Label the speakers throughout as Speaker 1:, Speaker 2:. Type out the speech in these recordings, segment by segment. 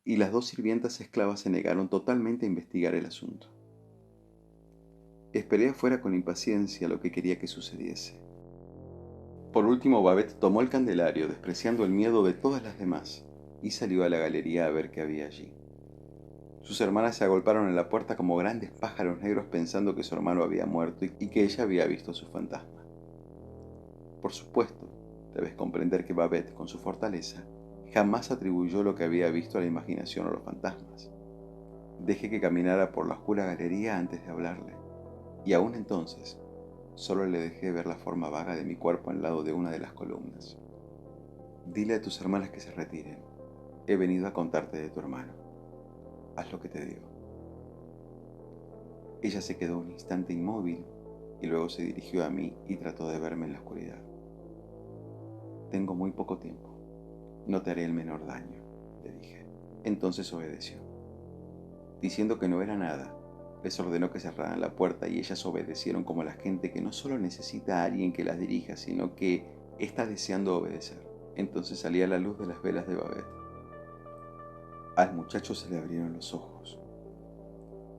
Speaker 1: y las dos sirvientas esclavas se negaron totalmente a investigar el asunto. Esperé afuera con impaciencia lo que quería que sucediese. Por último, Babette tomó el candelario, despreciando el miedo de todas las demás, y salió a la galería a ver qué había allí. Sus hermanas se agolparon en la puerta como grandes pájaros negros pensando que su hermano había muerto y que ella había visto su fantasma. Por supuesto, debes comprender que Babette, con su fortaleza, jamás atribuyó lo que había visto a la imaginación o los fantasmas. Dejé que caminara por la oscura galería antes de hablarle, y aún entonces, solo le dejé ver la forma vaga de mi cuerpo al lado de una de las columnas. Dile a tus hermanas que se retiren. He venido a contarte de tu hermano. Haz lo que te digo. Ella se quedó un instante inmóvil y luego se dirigió a mí y trató de verme en la oscuridad. Tengo muy poco tiempo. No te haré el menor daño, le dije. Entonces obedeció. Diciendo que no era nada, les ordenó que cerraran la puerta y ellas obedecieron como la gente que no solo necesita a alguien que las dirija, sino que está deseando obedecer. Entonces salía la luz de las velas de Babette. Al muchacho se le abrieron los ojos.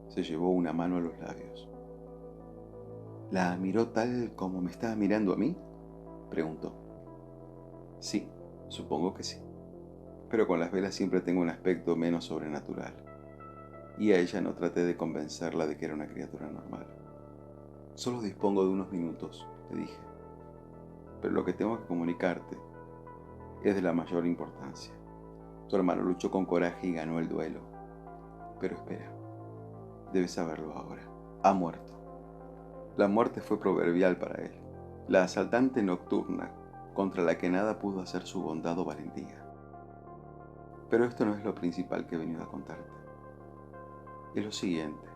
Speaker 1: Se llevó una mano a los labios. ¿La miró tal como me estaba mirando a mí?, preguntó. Sí, supongo que sí. Pero con las velas siempre tengo un aspecto menos sobrenatural. Y a ella no traté de convencerla de que era una criatura normal. Solo dispongo de unos minutos, le dije. Pero lo que tengo que comunicarte es de la mayor importancia. Tu hermano luchó con coraje y ganó el duelo. Pero espera, debes saberlo ahora. Ha muerto. La muerte fue proverbial para él. La asaltante nocturna contra la que nada pudo hacer su bondad o valentía. Pero esto no es lo principal que he venido a contarte. Es lo siguiente.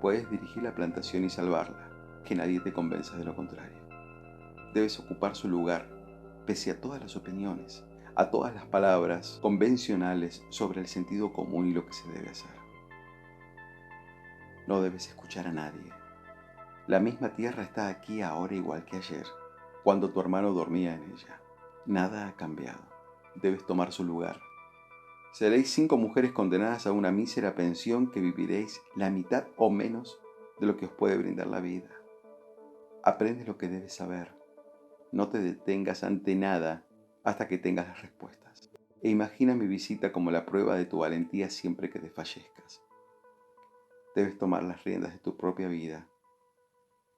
Speaker 1: Puedes dirigir la plantación y salvarla, que nadie te convenza de lo contrario. Debes ocupar su lugar, pese a todas las opiniones, a todas las palabras convencionales sobre el sentido común y lo que se debe hacer. No debes escuchar a nadie. La misma tierra está aquí ahora igual que ayer, cuando tu hermano dormía en ella. Nada ha cambiado. Debes tomar su lugar. Seréis 5 mujeres condenadas a una mísera pensión que viviréis la mitad o menos de lo que os puede brindar la vida. Aprende lo que debes saber. No te detengas ante nada hasta que tengas las respuestas. E imagina mi visita como la prueba de tu valentía siempre que desfallezcas. Debes tomar las riendas de tu propia vida.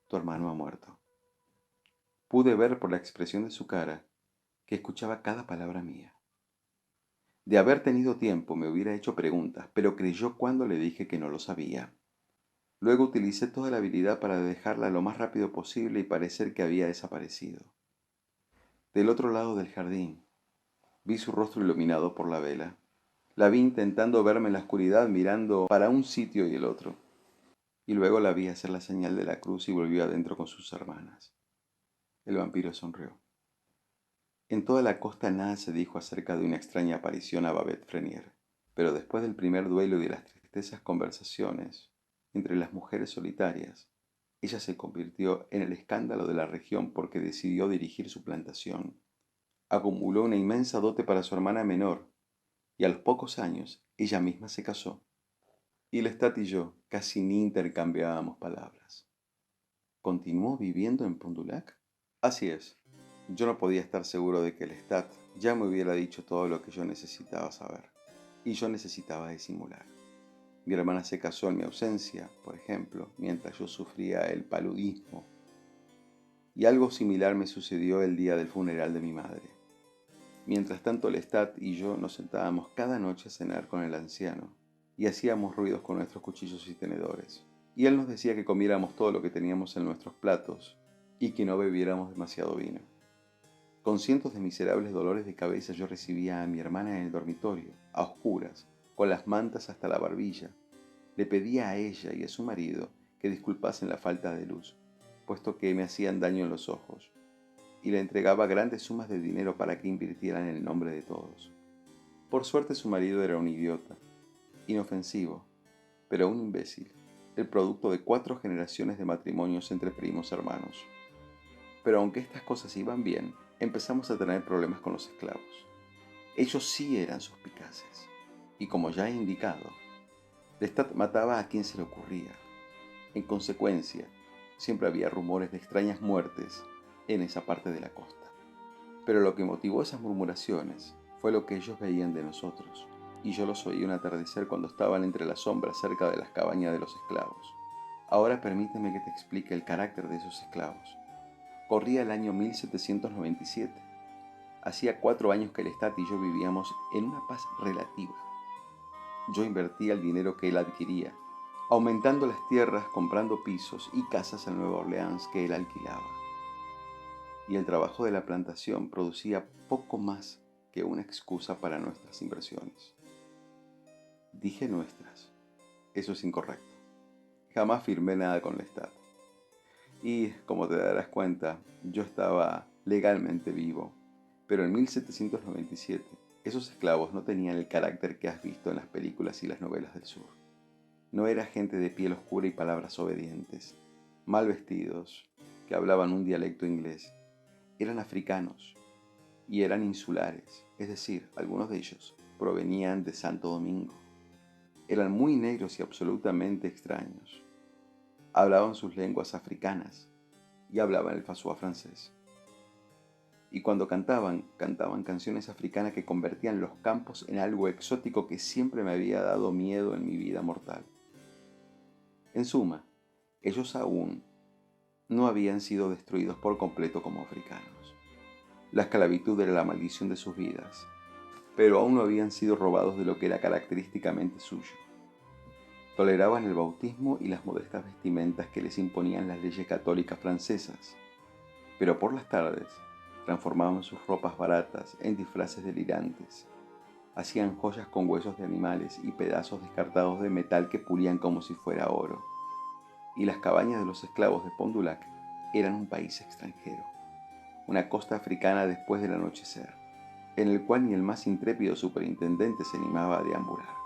Speaker 1: Tu hermano ha muerto. Pude ver por la expresión de su cara que escuchaba cada palabra mía. De haber tenido tiempo me hubiera hecho preguntas, pero creyó cuando le dije que no lo sabía. Luego utilicé toda la habilidad para dejarla lo más rápido posible y parecer que había desaparecido. Del otro lado del jardín, vi su rostro iluminado por la vela. La vi intentando verme en la oscuridad mirando para un sitio y el otro. Y luego la vi hacer la señal de la cruz y volvió adentro con sus hermanas. El vampiro sonrió. En toda la costa nada se dijo acerca de una extraña aparición a Babette Frenier, pero después del primer duelo y de las tristezas conversaciones entre las mujeres solitarias, ella se convirtió en el escándalo de la región porque decidió dirigir su plantación. Acumuló una inmensa dote para su hermana menor, y a los pocos años ella misma se casó. Y Lestat y yo casi ni intercambiábamos palabras. ¿Continuó viviendo en Pont du Lac? Así es. Yo no podía estar seguro de que Lestat ya me hubiera dicho todo lo que yo necesitaba saber. Y yo necesitaba disimular. Mi hermana se casó en mi ausencia, por ejemplo, mientras yo sufría el paludismo. Y algo similar me sucedió el día del funeral de mi madre. Mientras tanto, Lestat y yo nos sentábamos cada noche a cenar con el anciano y hacíamos ruidos con nuestros cuchillos y tenedores. Y él nos decía que comiéramos todo lo que teníamos en nuestros platos y que no bebiéramos demasiado vino. Con cientos de miserables dolores de cabeza yo recibía a mi hermana en el dormitorio, a oscuras, con las mantas hasta la barbilla. Le pedía a ella y a su marido que disculpasen la falta de luz, puesto que me hacían daño en los ojos, y le entregaba grandes sumas de dinero para que invirtieran en el nombre de todos. Por suerte su marido era un idiota, inofensivo, pero un imbécil, el producto de 4 generaciones de matrimonios entre primos hermanos. Pero aunque estas cosas iban bien, empezamos a tener problemas con los esclavos. Ellos sí eran suspicaces, y como ya he indicado, Lestat mataba a quien se le ocurría. En consecuencia, siempre había rumores de extrañas muertes en esa parte de la costa. Pero lo que motivó esas murmuraciones fue lo que ellos veían de nosotros, y yo los oí un atardecer cuando estaban entre las sombras cerca de las cabañas de los esclavos. Ahora permíteme que te explique el carácter de esos esclavos. Corría el año 1797. Hacía 4 años que Lestat y yo vivíamos en una paz relativa. Yo invertía el dinero que él adquiría, aumentando las tierras, comprando pisos y casas en Nueva Orleans que él alquilaba. Y el trabajo de la plantación producía poco más que una excusa para nuestras inversiones. Dije nuestras. Eso es incorrecto. Jamás firmé nada con Lestat. Y, como te darás cuenta, yo estaba legalmente vivo. Pero en 1797, esos esclavos no tenían el carácter que has visto en las películas y las novelas del sur. No era gente de piel oscura y palabras obedientes, mal vestidos, que hablaban un dialecto inglés. Eran africanos y eran insulares, es decir, algunos de ellos provenían de Santo Domingo. Eran muy negros y absolutamente extraños. Hablaban sus lenguas africanas y hablaban el fasua francés. Y cuando cantaban canciones africanas que convertían los campos en algo exótico que siempre me había dado miedo en mi vida mortal. En suma, ellos aún no habían sido destruidos por completo como africanos. La esclavitud era la maldición de sus vidas, pero aún no habían sido robados de lo que era característicamente suyo. Toleraban el bautismo y las modestas vestimentas que les imponían las leyes católicas francesas, pero por las tardes transformaban sus ropas baratas en disfraces delirantes. Hacían joyas con huesos de animales y pedazos descartados de metal que pulían como si fuera oro. Y las cabañas de los esclavos de Pont du Lac eran un país extranjero, una costa africana después del anochecer, en el cual ni el más intrépido superintendente se animaba a deambular.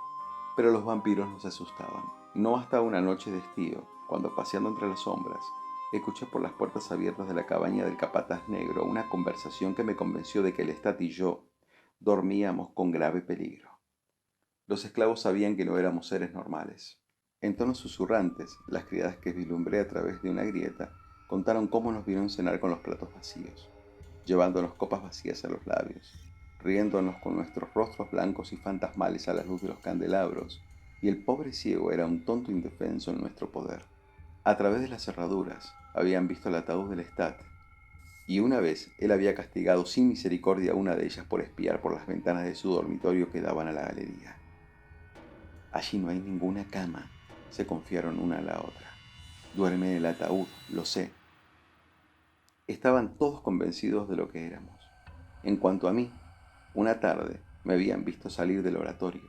Speaker 1: Pero los vampiros nos asustaban. No hasta una noche de estío, cuando paseando entre las sombras, escuché por las puertas abiertas de la cabaña del capataz negro una conversación que me convenció de que Lestat y yo dormíamos con grave peligro. Los esclavos sabían que no éramos seres normales. En tonos susurrantes, las criadas que vislumbré a través de una grieta contaron cómo nos vieron cenar con los platos vacíos, llevándonos copas vacías a los labios, riéndonos con nuestros rostros blancos y fantasmales a la luz de los candelabros, y el pobre ciego era un tonto indefenso en nuestro poder. A través de las cerraduras habían visto el ataúd del Lestat, y una vez él había castigado sin misericordia a una de ellas por espiar por las ventanas de su dormitorio que daban a la galería. Allí no hay ninguna cama, se confiaron una a la otra. Duerme en el ataúd, lo sé. Estaban todos convencidos de lo que éramos. En cuanto a mí, una tarde me habían visto salir del oratorio,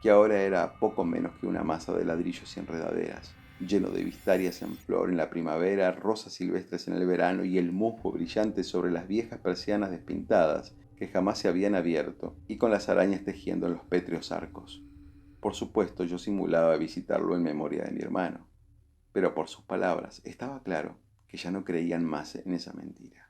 Speaker 1: que ahora era poco menos que una masa de ladrillos y enredaderas, lleno de vistarias en flor en la primavera, rosas silvestres en el verano y el musgo brillante sobre las viejas persianas despintadas que jamás se habían abierto y con las arañas tejiendo en los pétreos arcos. Por supuesto, yo simulaba visitarlo en memoria de mi hermano, pero por sus palabras estaba claro que ya no creían más en esa mentira.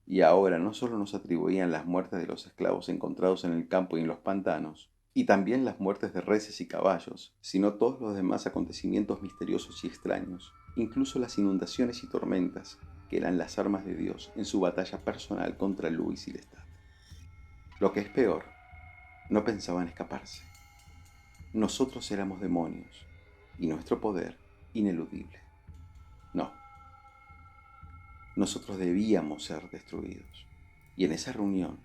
Speaker 1: Y ahora no solo nos atribuían las muertes de los esclavos encontrados en el campo y en los pantanos, y también las muertes de reses y caballos, sino todos los demás acontecimientos misteriosos y extraños, incluso las inundaciones y tormentas, que eran las armas de Dios en su batalla personal contra Louis y Lestat. Lo que es peor, no pensaban escaparse. Nosotros éramos demonios, y nuestro poder ineludible. No, nosotros debíamos ser destruidos. Y en esa reunión,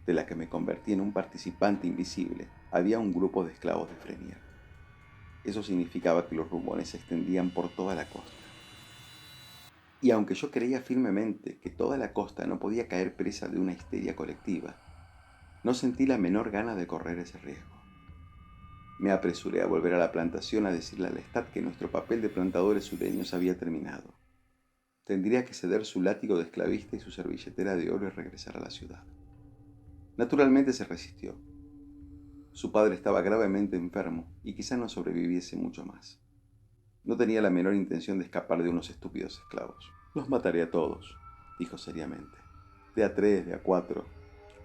Speaker 1: de la que me convertí en un participante invisible, había un grupo de esclavos de Frenier. Eso significaba que los rumores se extendían por toda la costa. Y aunque yo creía firmemente que toda la costa no podía caer presa de una histeria colectiva, no sentí la menor gana de correr ese riesgo. Me apresuré a volver a la plantación a decirle a Lestat que nuestro papel de plantadores sureños había terminado. Tendría que ceder su látigo de esclavista y su servilletera de oro y regresar a la ciudad. Naturalmente se resistió. Su padre estaba gravemente enfermo y quizá no sobreviviese mucho más. No tenía la menor intención de escapar de unos estúpidos esclavos. Los mataré a todos, dijo seriamente. De a 3, de a 4.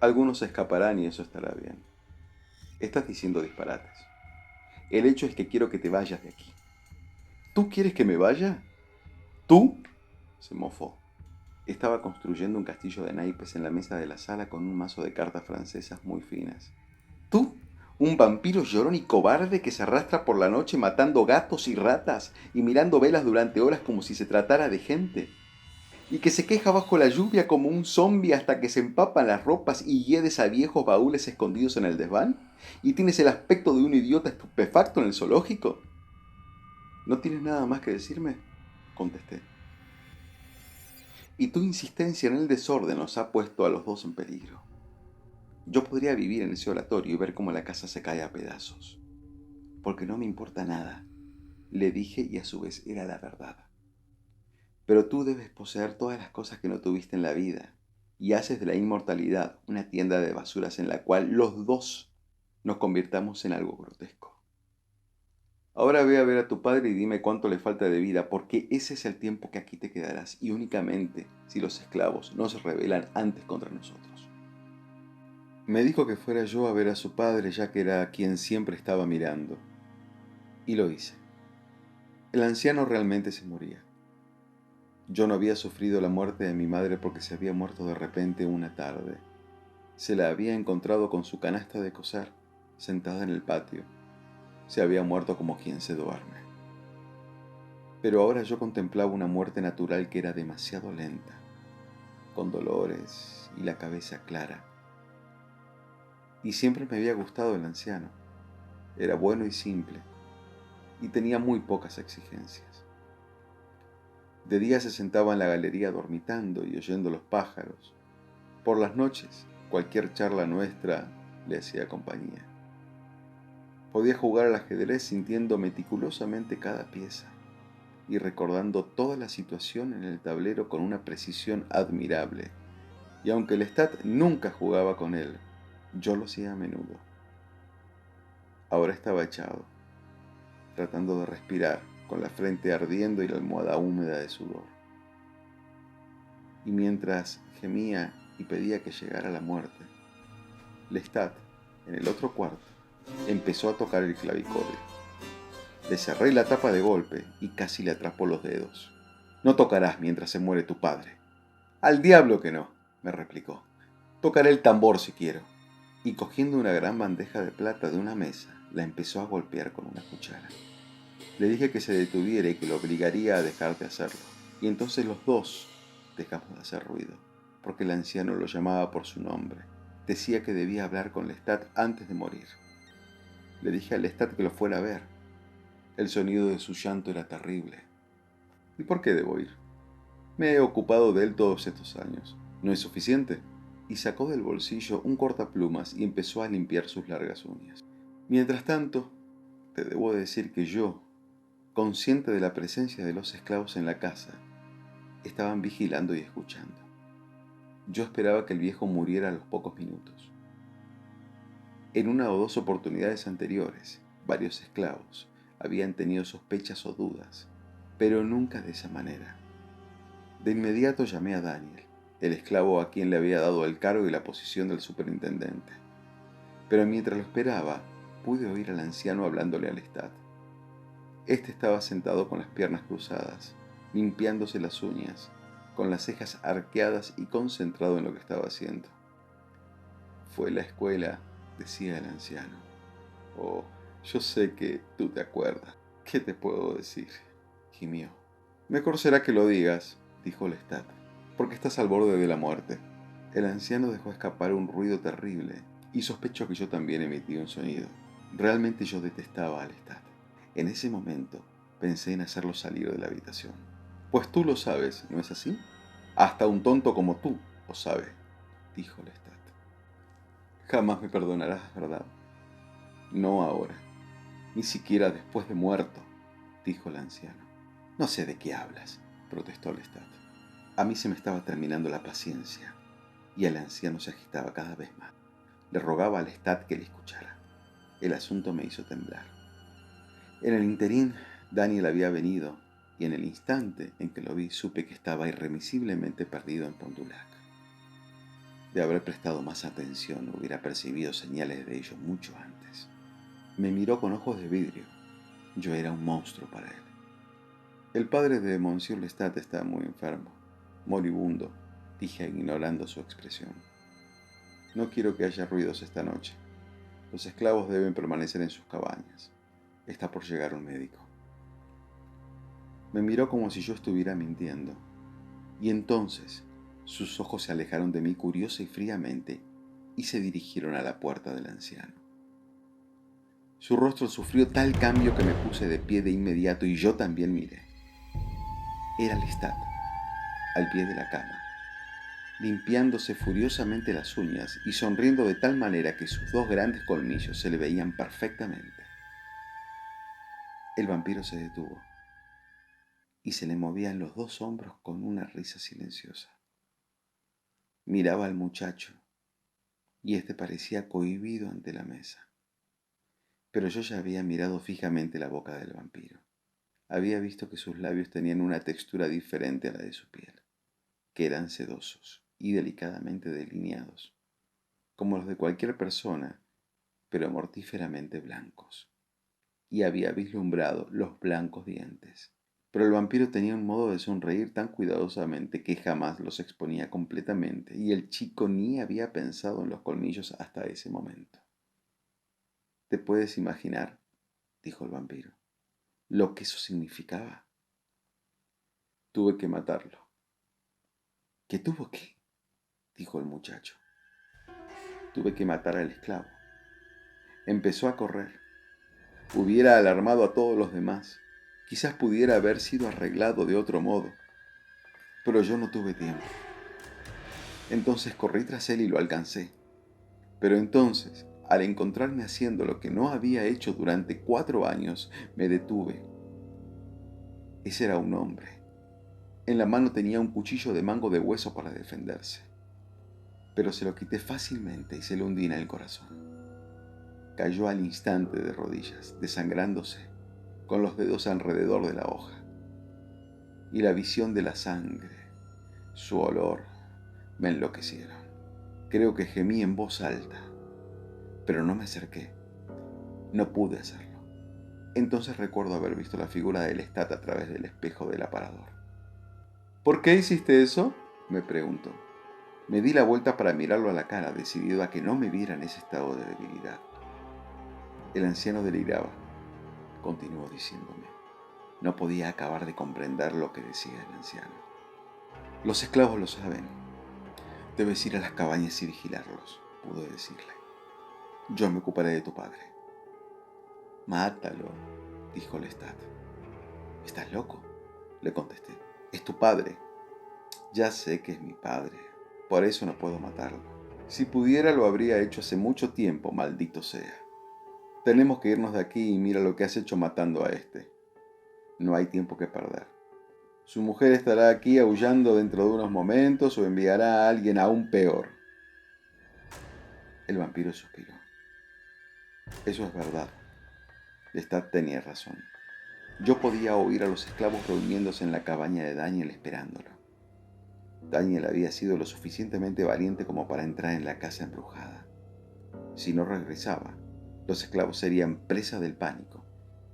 Speaker 1: Algunos se escaparán y eso estará bien. Estás diciendo disparates. El hecho es que quiero que te vayas de aquí. ¿Tú quieres que me vaya? ¿Tú? Se mofó. Estaba construyendo un castillo de naipes en la mesa de la sala con un mazo de cartas francesas muy finas. ¿Tú? ¿Un vampiro llorón y cobarde que se arrastra por la noche matando gatos y ratas y mirando velas durante horas como si se tratara de gente? ¿Y que se queja bajo la lluvia como un zombi hasta que se empapan las ropas y hiedes a viejos baúles escondidos en el desván? ¿Y tienes el aspecto de un idiota estupefacto en el zoológico? ¿No tienes nada más que decirme? Contesté. Y tu insistencia en el desorden nos ha puesto a los dos en peligro. Yo podría vivir en ese oratorio y ver cómo la casa se cae a pedazos. Porque no me importa nada, le dije y a su vez era la verdad. Pero tú debes poseer todas las cosas que no tuviste en la vida y haces de la inmortalidad una tienda de basuras en la cual los dos nos convirtamos en algo grotesco. Ahora ve a ver a tu padre y dime cuánto le falta de vida, porque ese es el tiempo que aquí te quedarás, y únicamente si los esclavos no se rebelan antes contra nosotros. Me dijo que fuera yo a ver a su padre, ya que era quien siempre estaba mirando. Y lo hice. El anciano realmente se moría. Yo no había sufrido la muerte de mi madre porque se había muerto de repente una tarde. Se la había encontrado con su canasta de coser, sentada en el patio. Se había muerto como quien se duerme. Pero ahora yo contemplaba una muerte natural que era demasiado lenta, con dolores y la cabeza clara. Y siempre me había gustado el anciano. Era bueno y simple, y tenía muy pocas exigencias. De día se sentaba en la galería dormitando y oyendo los pájaros. Por las noches, cualquier charla nuestra le hacía compañía. Podía jugar al ajedrez sintiendo meticulosamente cada pieza y recordando toda la situación en el tablero con una precisión admirable. Y aunque Lestat nunca jugaba con él, yo lo hacía a menudo. Ahora estaba echado, tratando de respirar, con la frente ardiendo y la almohada húmeda de sudor. Y mientras gemía y pedía que llegara la muerte, Lestat, en el otro cuarto, empezó a tocar el clavicordio. Le cerré la tapa de golpe y casi le atrapó los dedos. No tocarás mientras se muere tu padre. Al diablo que no, me replicó. Tocaré el tambor si quiero. Y cogiendo una gran bandeja de plata de una mesa, la empezó a golpear con una cuchara. Le dije que se detuviera y que lo obligaría a dejar de hacerlo. Y entonces los dos dejamos de hacer ruido, porque el anciano lo llamaba por su nombre. Decía que debía hablar con Lestat antes de morir. Le dije a Lestat que lo fuera a ver. El sonido de su llanto era terrible. ¿Y por qué debo ir? Me he ocupado de él todos estos años. ¿No es suficiente? Y sacó del bolsillo un cortaplumas y empezó a limpiar sus largas uñas. Mientras tanto, te debo decir que yo, consciente de la presencia de los esclavos en la casa, estaban vigilando y escuchando. Yo esperaba que el viejo muriera a los pocos minutos. En una o dos oportunidades anteriores, varios esclavos habían tenido sospechas o dudas, pero nunca de esa manera. De inmediato llamé a Daniel, el esclavo a quien le había dado el cargo y la posición del superintendente. Pero mientras lo esperaba, pude oír al anciano hablándole al Lestat. Este estaba sentado con las piernas cruzadas, limpiándose las uñas, con las cejas arqueadas y concentrado en lo que estaba haciendo. Fue la escuela, decía el anciano. Oh, yo sé que tú te acuerdas. ¿Qué te puedo decir? Gimió. Mejor será que lo digas, dijo Lestat, porque estás al borde de la muerte. El anciano dejó escapar un ruido terrible y sospechó que yo también emití un sonido. Realmente yo detestaba a Lestat. En ese momento pensé en hacerlo salir de la habitación. Pues tú lo sabes, ¿no es así? Hasta un tonto como tú lo sabe, dijo Lestat. Jamás me perdonarás, ¿verdad? No ahora, ni siquiera después de muerto, dijo el anciano. No sé de qué hablas, protestó Lestat. A mí se me estaba terminando la paciencia, y el anciano se agitaba cada vez más. Le rogaba a Lestat que le escuchara. El asunto me hizo temblar. En el interín, Daniel había venido, y en el instante en que lo vi supe que estaba irremisiblemente perdido en Pont-du-Lac. De haber prestado más atención, hubiera percibido señales de ello mucho antes. Me miró con ojos de vidrio. Yo era un monstruo para él. El padre de Monsieur Lestat está muy enfermo, moribundo, dije ignorando su expresión. No quiero que haya ruidos esta noche. Los esclavos deben permanecer en sus cabañas. Está por llegar un médico. Me miró como si yo estuviera mintiendo, y entonces sus ojos se alejaron de mí curiosa y fríamente y se dirigieron a la puerta del anciano. Su rostro sufrió tal cambio que me puse de pie de inmediato y yo también miré. Era Lestat, al pie de la cama, limpiándose furiosamente las uñas y sonriendo de tal manera que sus dos grandes colmillos se le veían perfectamente. El vampiro se detuvo y se le movían los dos hombros con una risa silenciosa. Miraba al muchacho y éste parecía cohibido ante la mesa. Pero yo ya había mirado fijamente la boca del vampiro. Había visto que sus labios tenían una textura diferente a la de su piel, que eran sedosos y delicadamente delineados, como los de cualquier persona, pero mortíferamente blancos. Y había vislumbrado los blancos dientes. Pero el vampiro tenía un modo de sonreír tan cuidadosamente que jamás los exponía completamente, y el chico ni había pensado en los colmillos hasta ese momento. ¿Te puedes imaginar, dijo el vampiro, lo que eso significaba? Tuve que matarlo. ¿Qué tuvo qué? Dijo el muchacho. Tuve que matar al esclavo. Empezó a correr. Hubiera alarmado a todos los demás. Quizás pudiera haber sido arreglado de otro modo. Pero yo no tuve tiempo. Entonces corrí tras él y lo alcancé. Pero entonces, al encontrarme haciendo lo que no había hecho durante 4 años, me detuve. Ese era un hombre. En la mano tenía un cuchillo de mango de hueso para defenderse. Pero se lo quité fácilmente y se lo hundí en el corazón. Cayó al instante de rodillas, desangrándose, con los dedos alrededor de la hoja. Y la visión de la sangre, su olor, me enloquecieron. Creo que gemí en voz alta, pero no me acerqué. No pude hacerlo. Entonces recuerdo haber visto la figura de Lestat a través del espejo del aparador. ¿Por qué hiciste eso?, me preguntó. Me di la vuelta para mirarlo a la cara, decidido a que no me viera en ese estado de debilidad. El anciano deliraba, continuó diciéndome. No podía acabar de comprender lo que decía el anciano. Los esclavos lo saben. Debes ir a las cabañas y vigilarlos, pude decirle. Yo me ocuparé de tu padre. Mátalo, dijo Lestat. ¿Estás loco?, le contesté. Es tu padre. Ya sé que es mi padre. Por eso no puedo matarlo. Si pudiera lo habría hecho hace mucho tiempo, maldito sea. Tenemos que irnos de aquí y mira lo que has hecho matando a este. No hay tiempo que perder. Su mujer estará aquí aullando dentro de unos momentos o enviará a alguien aún peor. El vampiro suspiró. Eso es verdad. Lestat tenía razón. Yo podía oír a los esclavos reuniéndose en la cabaña de Daniel esperándolo. Daniel había sido lo suficientemente valiente como para entrar en la casa embrujada. Si no regresaba, los esclavos serían presa del pánico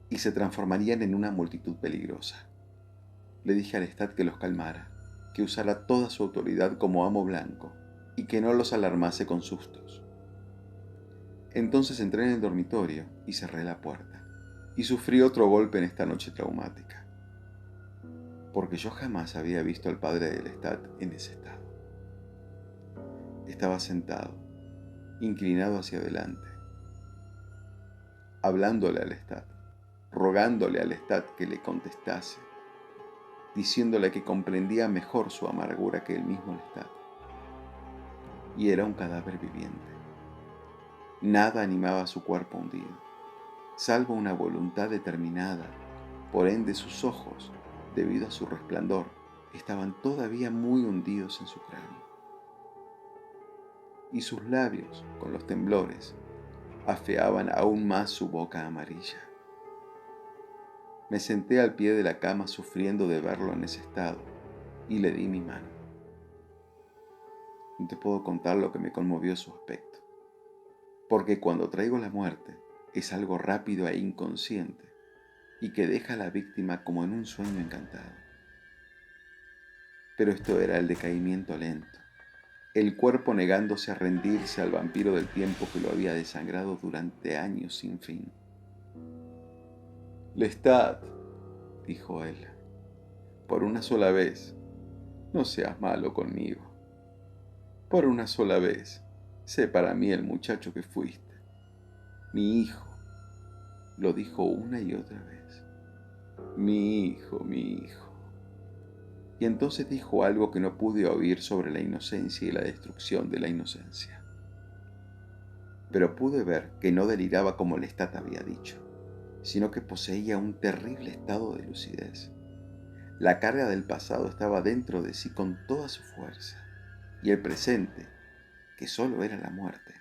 Speaker 1: y se transformarían en una multitud peligrosa. Le dije a Lestat que los calmara, que usara toda su autoridad como amo blanco y que no los alarmase con sustos. Entonces entré en el dormitorio y cerré la puerta, y sufrí otro golpe en esta noche traumática, porque yo jamás había visto al padre de Lestat en ese estado. Estaba sentado, inclinado hacia adelante, hablándole a Lestat, rogándole a Lestat que le contestase, diciéndole que comprendía mejor su amargura que el mismo Lestat. Y era un cadáver viviente. Nada animaba su cuerpo hundido, salvo una voluntad determinada. Por ende, sus ojos, debido a su resplandor, estaban todavía muy hundidos en su cráneo. Y sus labios, con los temblores, afeaban aún más su boca amarilla. Me senté al pie de la cama sufriendo de verlo en ese estado y le di mi mano. No te puedo contar lo que me conmovió su aspecto, porque cuando traigo la muerte, es algo rápido e inconsciente y que deja a la víctima como en un sueño encantado. Pero esto era el decaimiento lento, el cuerpo negándose a rendirse al vampiro del tiempo que lo había desangrado durante años sin fin. Lestat, dijo él, por una sola vez, no seas malo conmigo. Por una sola vez, sé para mí el muchacho que fuiste. Mi hijo, lo dijo una y otra vez. Mi hijo, mi hijo. Y entonces dijo algo que no pude oír sobre la inocencia y la destrucción de la inocencia. Pero pude ver que no deliraba como Lestat había dicho, sino que poseía un terrible estado de lucidez. La carga del pasado estaba dentro de sí con toda su fuerza, y el presente, que solo era la muerte,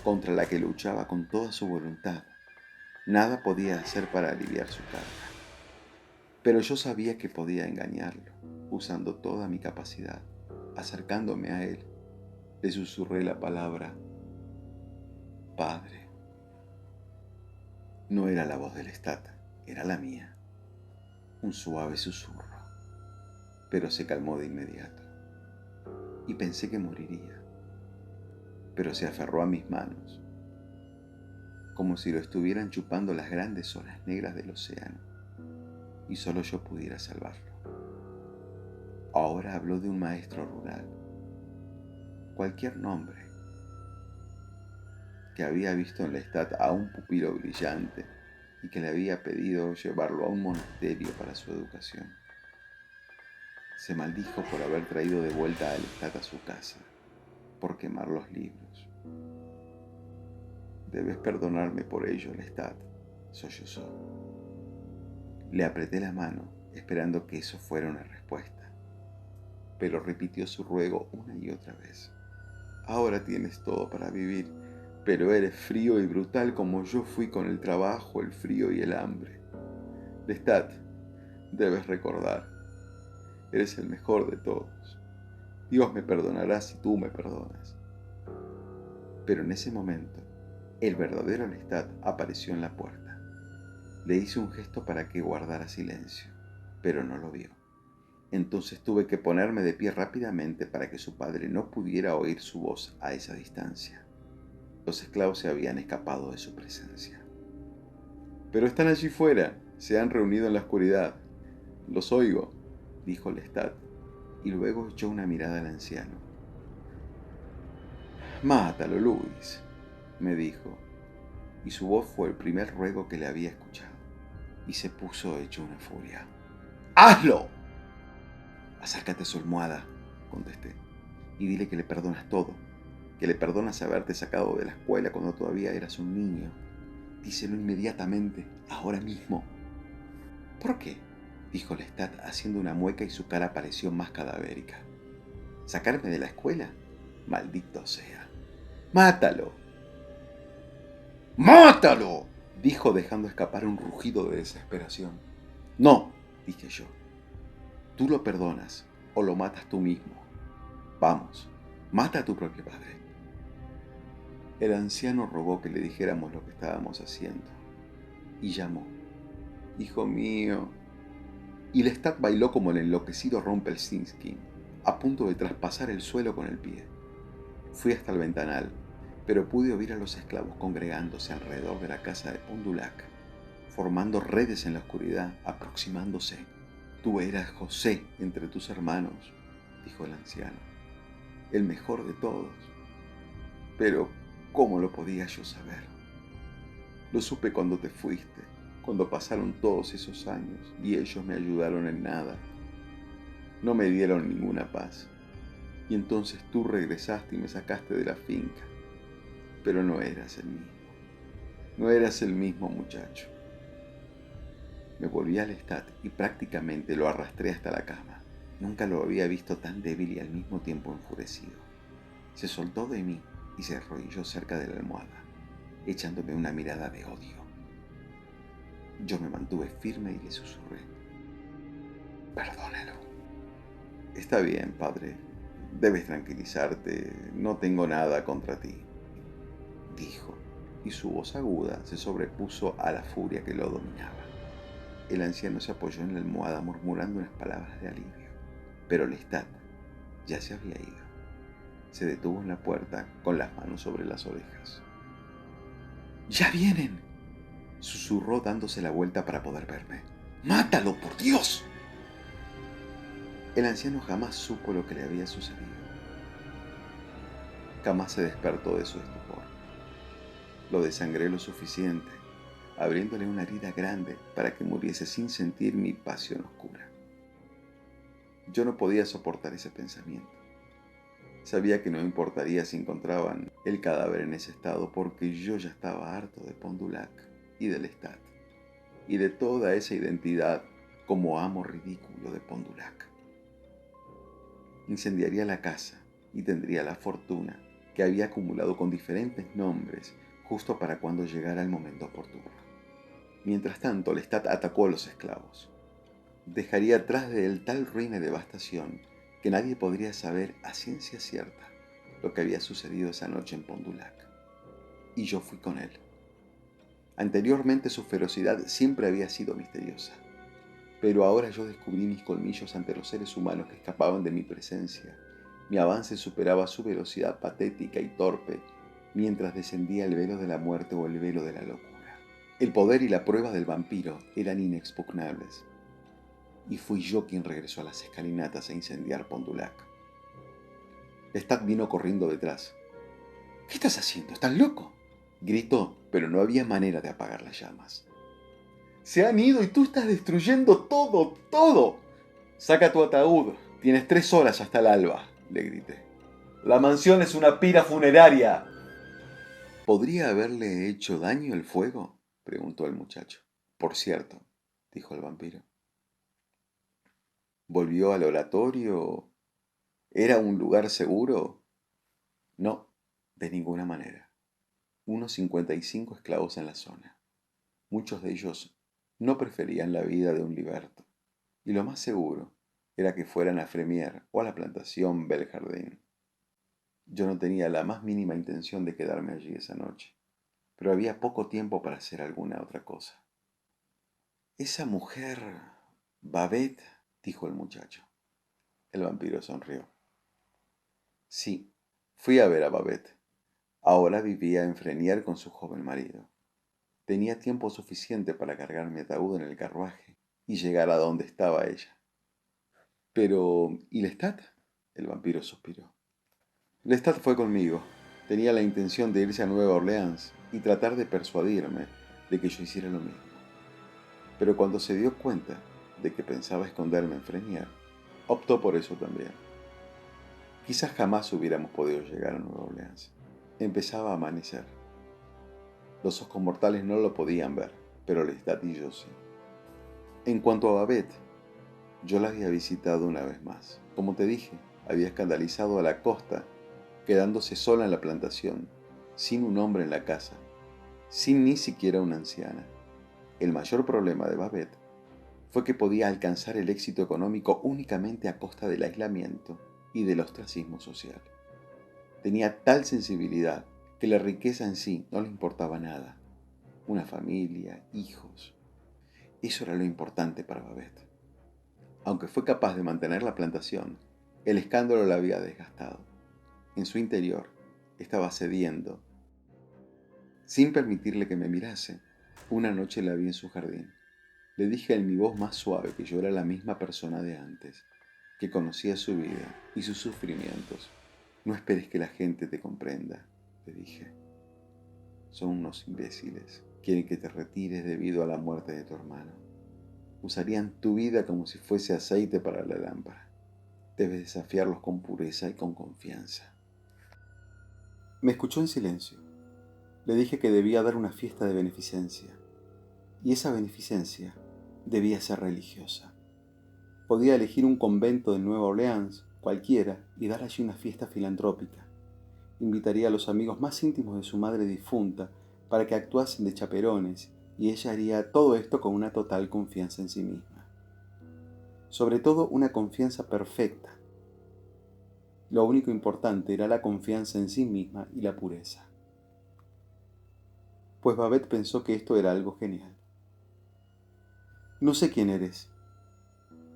Speaker 1: contra la que luchaba con toda su voluntad, nada podía hacer para aliviar su carga. Pero yo sabía que podía engañarlo, usando toda mi capacidad. Acercándome a él, le susurré la palabra Padre. No era la voz del Lestat, era la mía, un suave susurro, pero se calmó de inmediato. Y pensé que moriría, pero se aferró a mis manos, como si lo estuvieran chupando las grandes olas negras del océano, y solo yo pudiera salvarlo. Ahora habló de un maestro rural, cualquier nombre, que había visto en Lestat a un pupilo brillante y que le había pedido llevarlo a un monasterio para su educación. Se maldijo por haber traído de vuelta a Lestat a su casa, por quemar los libros. Debes perdonarme por ello, Lestat, sollozó. Le apreté la mano, esperando que eso fuera una respuesta, pero repitió su ruego una y otra vez. Ahora tienes todo para vivir, pero eres frío y brutal como yo fui con el trabajo, el frío y el hambre. Lestat, debes recordar, eres el mejor de todos. Dios me perdonará si tú me perdonas. Pero en ese momento, el verdadero Lestat apareció en la puerta. Le hice un gesto para que guardara silencio, pero no lo vio. Entonces tuve que ponerme de pie rápidamente para que su padre no pudiera oír su voz a esa distancia. Los esclavos se habían escapado de su presencia. Pero están allí fuera, se han reunido en la oscuridad. Los oigo, dijo Lestat, y luego echó una mirada al anciano. Mátalo, Luis, me dijo, y su voz fue el primer ruego que le había escuchado, y se puso hecho una furia. ¡Hazlo! Acércate a su almohada, contesté, y dile que le perdonas todo, que le perdonas haberte sacado de la escuela cuando todavía eras un niño. Díselo inmediatamente, ahora mismo. ¿Por qué? Dijo Lestat haciendo una mueca y su cara pareció más cadavérica. ¿Sacarme de la escuela? Maldito sea. ¡Mátalo! ¡Mátalo!, dijo dejando escapar un rugido de desesperación. No, dije yo. Tú lo perdonas o lo matas tú mismo. Vamos, mata a tu propio padre. El anciano rogó que le dijéramos lo que estábamos haciendo y llamó. Hijo mío. Y Lestat bailó como el enloquecido Rumpelstiltskin, a punto de traspasar el suelo con el pie. Fui hasta el ventanal, pero pude oír a los esclavos congregándose alrededor de la casa de Pont du Lac, formando redes en la oscuridad, aproximándose. Tú eras José entre tus hermanos, dijo el anciano, el mejor de todos. Pero, ¿cómo lo podía yo saber? Lo supe cuando te fuiste, cuando pasaron todos esos años y ellos me ayudaron en nada. No me dieron ninguna paz. Y entonces tú regresaste y me sacaste de la finca. Pero no eras el mismo. No eras el mismo muchacho. Me volví al Lestat y prácticamente lo arrastré hasta la cama. Nunca lo había visto tan débil y al mismo tiempo enfurecido. Se soltó de mí y se arrodilló cerca de la almohada, echándome una mirada de odio. Yo me mantuve firme y le susurré. Perdónalo. Está bien, padre. Debes tranquilizarte. No tengo nada contra ti, dijo, y su voz aguda se sobrepuso a la furia que lo dominaba. El anciano se apoyó en la almohada murmurando unas palabras de alivio, pero Lestat ya se había ido. Se detuvo en la puerta con las manos sobre las orejas. ¡Ya vienen!, susurró dándose la vuelta para poder verme. ¡Mátalo, por Dios! El anciano jamás supo lo que le había sucedido. Jamás se despertó de su estupor. Lo desangré lo suficiente, abriéndole una herida grande para que muriese sin sentir mi pasión oscura. Yo no podía soportar ese pensamiento. Sabía que no importaría si encontraban el cadáver en ese estado, porque yo ya estaba harto de Pont du Lac y de Lestat, y de toda esa identidad como amo ridículo de Pont du Lac. Incendiaría la casa y tendría la fortuna que había acumulado con diferentes nombres justo para cuando llegara el momento oportuno. Mientras tanto, Lestat atacó a los esclavos. Dejaría atrás de él tal ruina y devastación que nadie podría saber a ciencia cierta lo que había sucedido esa noche en Pont du Lac. Y yo fui con él. Anteriormente su ferocidad siempre había sido misteriosa, pero ahora yo descubrí mis colmillos ante los seres humanos que escapaban de mi presencia. Mi avance superaba su velocidad patética y torpe mientras descendía el velo de la muerte o el velo de la locura. El poder y la prueba del vampiro eran inexpugnables, y fui yo quien regresó a las escalinatas a incendiar Pont du Lac. Lestat vino corriendo detrás. «¿Qué estás haciendo? ¿Estás loco?», gritó, pero no había manera de apagar las llamas. «Se han ido y tú estás destruyendo todo, todo. Saca tu ataúd. Tienes 3 horas hasta el alba», le grité. «La mansión es una pira funeraria». «¿Podría haberle hecho daño el fuego?», preguntó el muchacho. «Por cierto», dijo el vampiro. «¿Volvió al oratorio? ¿Era un lugar seguro?». «No, de ninguna manera. Unos 55 esclavos en la zona. Muchos de ellos no preferían la vida de un liberto, y lo más seguro era que fueran a Fremières o a la plantación Bellegarden. Yo no tenía la más mínima intención de quedarme allí esa noche, pero había poco tiempo para hacer alguna otra cosa». «Esa mujer, Babette», dijo el muchacho. El vampiro sonrió. «Sí, fui a ver a Babette. Ahora vivía en Frenier con su joven marido. Tenía tiempo suficiente para cargar mi ataúd en el carruaje y llegar a donde estaba ella». «Pero, ¿y Lestat?», el vampiro suspiró. «Lestat fue conmigo. Tenía la intención de irse a Nueva Orleans y tratar de persuadirme de que yo hiciera lo mismo. Pero cuando se dio cuenta de que pensaba esconderme en Frenier, optó por eso también. Quizás jamás hubiéramos podido llegar a Nueva Orleans. Empezaba a amanecer. Los ojos mortales no lo podían ver, pero Lestat y yo sí. En cuanto a Babette, yo la había visitado una vez más. Como te dije, había escandalizado a la costa, quedándose sola en la plantación, sin un hombre en la casa, sin ni siquiera una anciana. El mayor problema de Babette fue que podía alcanzar el éxito económico únicamente a costa del aislamiento y del ostracismo social. Tenía tal sensibilidad que la riqueza en sí no le importaba nada. Una familia, hijos, eso era lo importante para Babette. Aunque fue capaz de mantener la plantación, el escándalo la había desgastado. En su interior estaba cediendo. Sin permitirle que me mirase, una noche la vi en su jardín. Le dije en mi voz más suave que yo era la misma persona de antes, que conocía su vida y sus sufrimientos. «No esperes que la gente te comprenda», le dije. «Son unos imbéciles. Quieren que te retires debido a la muerte de tu hermano. Usarían tu vida como si fuese aceite para la lámpara. Debes desafiarlos con pureza y con confianza». Me escuchó en silencio. Le dije que debía dar una fiesta de beneficencia, y esa beneficencia debía ser religiosa. Podía elegir un convento de Nueva Orleans, cualquiera, y dar allí una fiesta filantrópica. Invitaría a los amigos más íntimos de su madre difunta para que actuasen de chaperones, y ella haría todo esto con una total confianza en sí misma. Sobre todo una confianza perfecta. Lo único importante era la confianza en sí misma y la pureza. pues Babette pensó que esto era algo genial. No sé quién eres,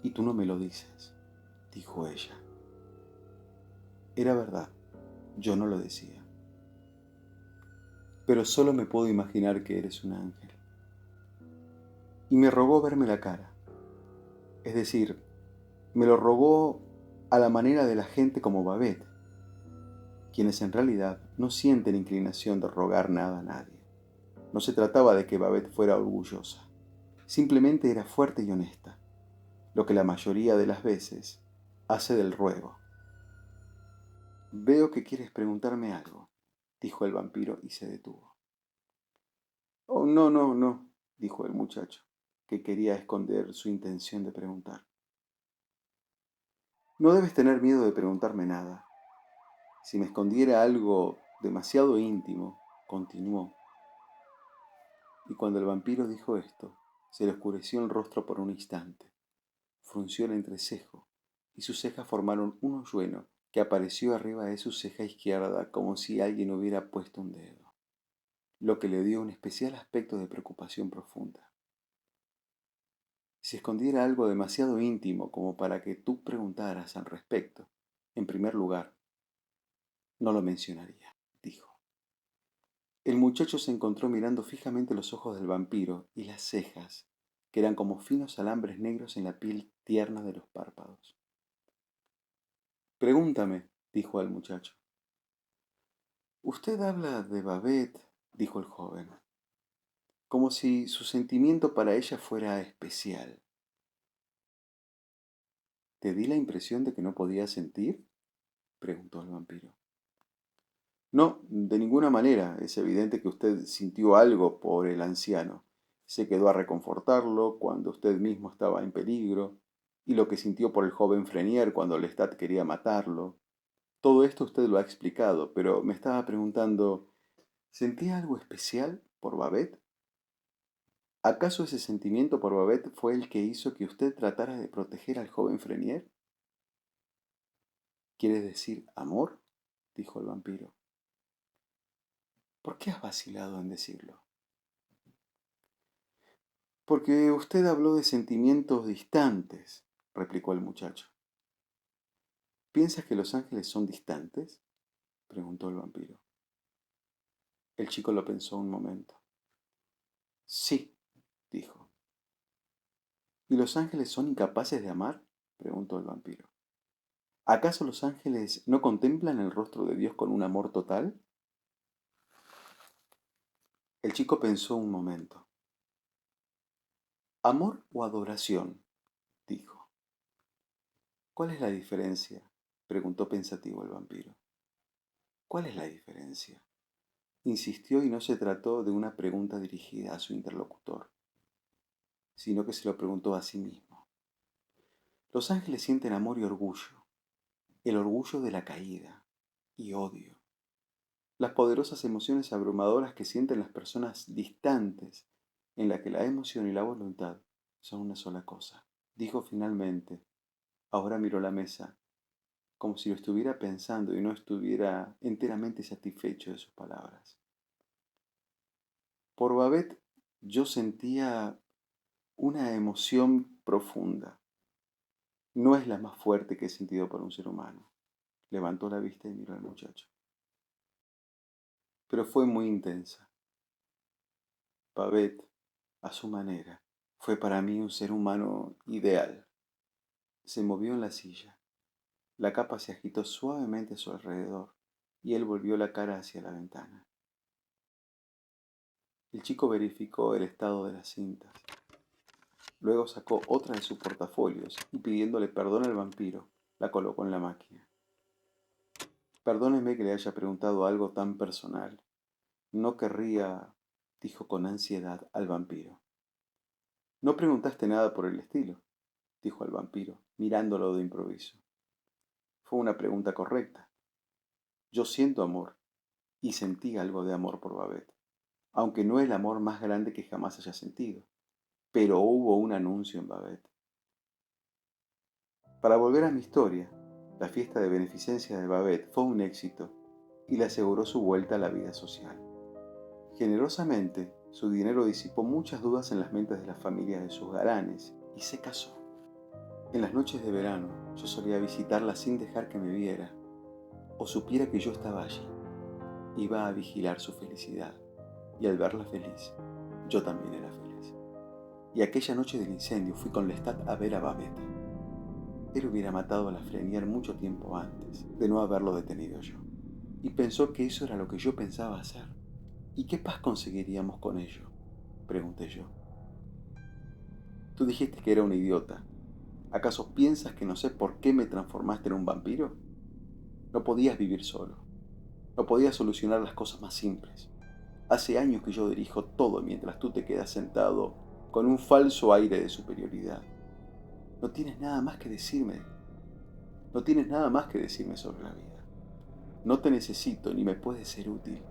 Speaker 1: y tú no me lo dices, dijo ella. Era verdad, yo no lo decía. Pero solo me puedo imaginar que eres un ángel. Y me rogó verme la cara. Es decir, me lo rogó a la manera de la gente como Babette, quienes en realidad no sienten inclinación de rogar nada a nadie. No se trataba de que Babette fuera orgullosa, simplemente era fuerte y honesta, lo que la mayoría de las veces hace del ruego. Veo que quieres preguntarme algo, dijo el vampiro y se detuvo. Oh, no, no, no, dijo el muchacho, que quería esconder su intención de preguntar. No debes tener miedo de preguntarme nada. Si me escondiera algo demasiado íntimo, continuó. Y cuando el vampiro dijo esto, se le oscureció el rostro por un instante. Frunció el entrecejo y sus cejas formaron un hoyuelo que apareció arriba de su ceja izquierda como si alguien hubiera puesto un dedo, lo que le dio un especial aspecto de preocupación profunda. Si escondiera algo demasiado íntimo como para que tú preguntaras al respecto, en primer lugar, no lo mencionaría, dijo. El muchacho se encontró mirando fijamente los ojos del vampiro y las cejas, que eran como finos alambres negros en la piel tierna de los párpados. Pregúntame, dijo al muchacho. Usted habla de Babette, dijo el joven, como si su sentimiento para ella fuera especial. ¿Te di la impresión de que no podía sentir? Preguntó el vampiro. No, de ninguna manera. Es evidente que usted sintió algo por el anciano. Se quedó a reconfortarlo cuando usted mismo estaba en peligro, y lo que sintió por el joven Frenier cuando Lestat quería matarlo. Todo esto usted lo ha explicado, pero me estaba preguntando, ¿sentía algo especial por Babette? ¿Acaso ese sentimiento por Babette fue el que hizo que usted tratara de proteger al joven Frenier? ¿Quieres decir amor? Dijo el vampiro. ¿Por qué has vacilado en decirlo? Porque usted habló de sentimientos distantes, replicó el muchacho. ¿Piensas que los ángeles son distantes? Preguntó el vampiro. El chico lo pensó un momento. Sí, dijo. ¿Y los ángeles son incapaces de amar? Preguntó el vampiro. ¿Acaso los ángeles no contemplan el rostro de Dios con un amor total? El chico pensó un momento. ¿Amor o adoración? Dijo. ¿Cuál es la diferencia? Preguntó pensativo el vampiro. ¿Cuál es la diferencia? Insistió y no se trató de una pregunta dirigida a su interlocutor, sino que se lo preguntó a sí mismo. Los ángeles sienten amor y orgullo, el orgullo de la caída y odio, las poderosas emociones abrumadoras que sienten las personas distantes, en la que la emoción y la voluntad son una sola cosa. Dijo finalmente, ahora miró la mesa, como si lo estuviera pensando y no estuviera enteramente satisfecho de sus palabras. Por Babette yo sentía una emoción profunda. No es la más fuerte que he sentido por un ser humano. Levantó la vista y miró al muchacho. Pero fue muy intensa. Babette, a su manera, fue para mí un ser humano ideal. Se movió en la silla. La capa se agitó suavemente a su alrededor y él volvió la cara hacia la ventana. El chico verificó el estado de las cintas. Luego sacó otra de sus portafolios y pidiéndole perdón al vampiro, la colocó en la máquina. Perdóneme que le haya preguntado algo tan personal. No querría, dijo con ansiedad al vampiro. No preguntaste nada por el estilo, dijo el vampiro, mirándolo de improviso. Fue una pregunta correcta. Yo siento amor, y sentí algo de amor por Babette, aunque no el amor más grande que jamás haya sentido. Pero hubo un anuncio en Babette. Para volver a mi historia, la fiesta de beneficencia de Babette fue un éxito y le aseguró su vuelta a la vida social. Generosamente, su dinero disipó muchas dudas en las mentes de las familias de sus galanes y se casó. En las noches de verano, yo solía visitarla sin dejar que me viera o supiera que yo estaba allí. Iba a vigilar su felicidad y al verla feliz, yo también era feliz. Y aquella noche del incendio fui con Lestat a ver a Babette. Él hubiera matado a la Frenier mucho tiempo antes de no haberlo detenido yo. Y pensó que eso era lo que yo pensaba hacer. ¿Y qué paz conseguiríamos con ello?, pregunté yo. Tú dijiste que era un idiota. ¿Acaso piensas que no sé por qué me transformaste en un vampiro? No podías vivir solo. No podías solucionar las cosas más simples. Hace años que yo dirijo todo mientras tú te quedas sentado con un falso aire de superioridad. No tienes nada más que decirme. No tienes nada más que decirme sobre la vida. No te necesito ni me puedes ser útil.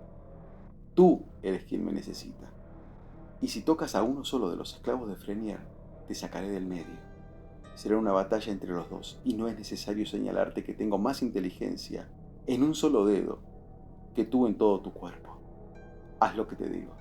Speaker 1: Tú eres quien me necesita. Y si tocas a uno solo de los esclavos de Frenier, te sacaré del medio. Será una batalla entre los dos, y no es necesario señalarte que tengo más inteligencia en un solo dedo que tú en todo tu cuerpo. Haz lo que te digo.